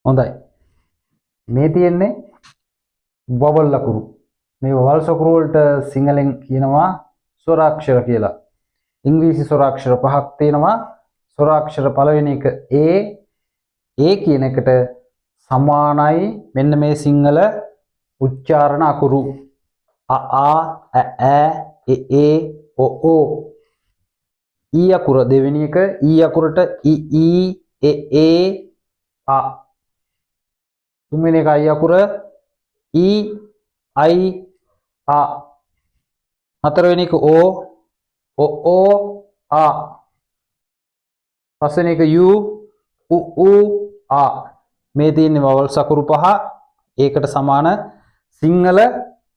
හොඳයි. මේ තියෙන්නේ වවල් ලකුරු. මේ වවල් සකුරු වලට සිංහලෙන් කියනවා ස්වරාක්ෂර කියලා. ඉංග්‍රීසි ස්වරාක්ෂර පහක් තියෙනවා. ස්වරාක්ෂර පළවෙනි එක A කියන එකට සමානයි මෙන්න මේ සිංහල උච්චාරණ අකුරු අ ඈ ඒ ඔ ඊ අකුර දෙවෙනි එක ඊ අකුරට ඊ ඒ ආ තුන්වෙනි එක අයි අකුර ඊ අයි ආ හතරවෙනි එක ඕ ආ පස්වෙනි එක යු උ ආ මේ තියෙන්නේ වවල් සකුරු පහ ඒකට සමාන සිංහල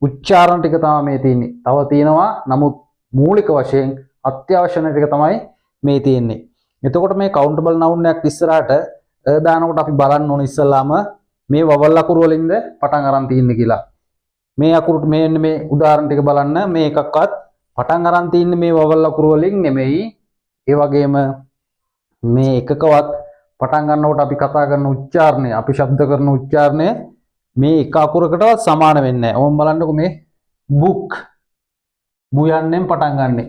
උච්චාරණ ටික තමයි මේ තියෙන්නේ. තව තියෙනවා නමුත් මූලික වශයෙන් අත්‍යවශ්‍ය ටික තමයි මේ තියෙන්නේ. එතකොට මේ කවුන්ටබල් නවුන් එකක් ඉස්සරහට දානකොට අපි බලන්න ඕන ඉස්සල්ලාම මේ වවල් අකුරු වලින්ද පටන් අරන් තියෙන්නේ කියලා. මේ අකුරු මේ උදාහරණ ටික බලන්න මේ එකක්වත් පටන් අරන් තියෙන්නේ මේ වවල් අකුරු වලින් නෙමෙයි. ඒ වගේම මේ එකකවත් පටන් ගන්නකොට අපි කතා කරන උච්චාරණය අපි ශබ්ද කරන උච්චාරණය මේ එක අකුරකටවත් සමාන වෙන්නේ නැහැ. ඕම් බලන්නකො මේ බුක් බුයන්නෙන් පටන් ගන්නෙ.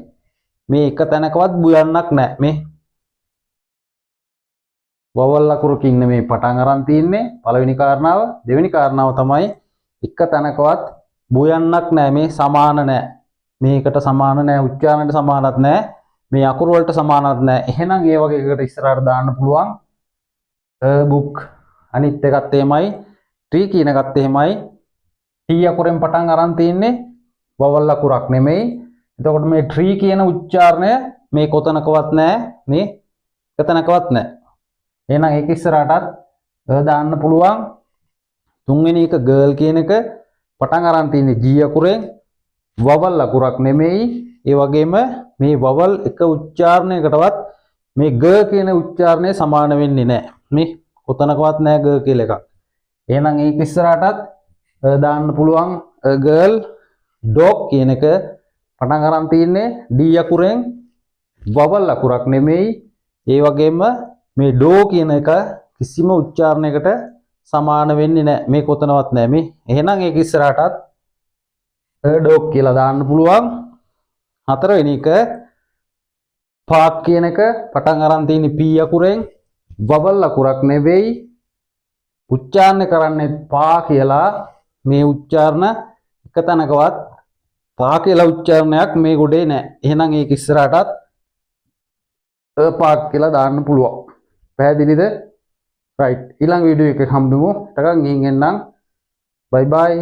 මේ එක තැනකවත් බුයන්නක් නැහැ. මේ වවල් අකුරකින් නෙමෙයි පටන් අරන් තින්නේ. පළවෙනි කාරණාව, දෙවෙනි කාරණාව තමයි එක තැනකවත් බුයන්නක් නැහැ. මේ සමාන නැහැ. මේකට සමාන නැහැ. උච්චාරණයට සමානත් නැහැ. මේ අකුරු වලට සමානත් නැහැ. එහෙනම් ඒ වගේ එකකට ඉස්සරහට දාන්න පුළුවන් බුක්. අනිත් එකත් එහෙමයි. ටී කියන එකත් එහෙමයි. ටී අකුරෙන් පටන් අරන් තින්නේ වවල් අකුරක් නෙමෙයි. එතකොට මේ ට්‍රී කියන උච්චාරණය මේ කොතනකවත් නැහැ. මේ කොතනකවත් නැහැ. එහෙනම් ඒක ඉස්සරහටත් දාන්න පුළුවන්. තුන්වෙනි එක ගර්ල් කියන එක පටන් අරන් තින්නේ G අකුරෙන් වවල් අකුරක් නෙමෙයි. ඒ වගේම මේ වවල් එක උච්චාරණයකටවත් මේ ග කියන උච්චාරණය සමාන වෙන්නේ නැහැ. මේ කොතනකවත් නැහැ ග කියලා එකක්. එහෙනම් ඒක ඉස්සරහටත් දාන්න පුළුවන් ගර්ල් ඩොග් කියන එක පටන් අරන් තින්නේ D අකුරෙන් වවල් අකුරක් නෙමෙයි. ඒ වගේම මේ ඩෝ කියන එක කිසිම උච්චාරණයකට සමාන වෙන්නේ නැහැ. මේ කොතනවත් නැහැ මේ. එහෙනම් ඒක ඉස්සරහටත් ඩොග් කියලා දාන්න පුළුවන්. හතරවෙනි එක පාක් කියන එක පටන් අරන් තියෙන්නේ P අකුරෙන් වවල් අකුරක් නෙවෙයි. උච්චාරණය කරන්නේ පා කියලා. මේ උච්චාරණ එක තැනකවත් පා කියලා උච්චාරණයක් මේ ගොඩේ නැහැ. එහෙනම් ඒක ඉස්සරහටත් පාක් කියලා දාන්න පුළුවන්. පැහැදිලිද? රයිට්. ඊළඟ වීඩියෝ එකේ හම්බෙමු. ටකන් ගිහින් එන්නම්. බයි බයි.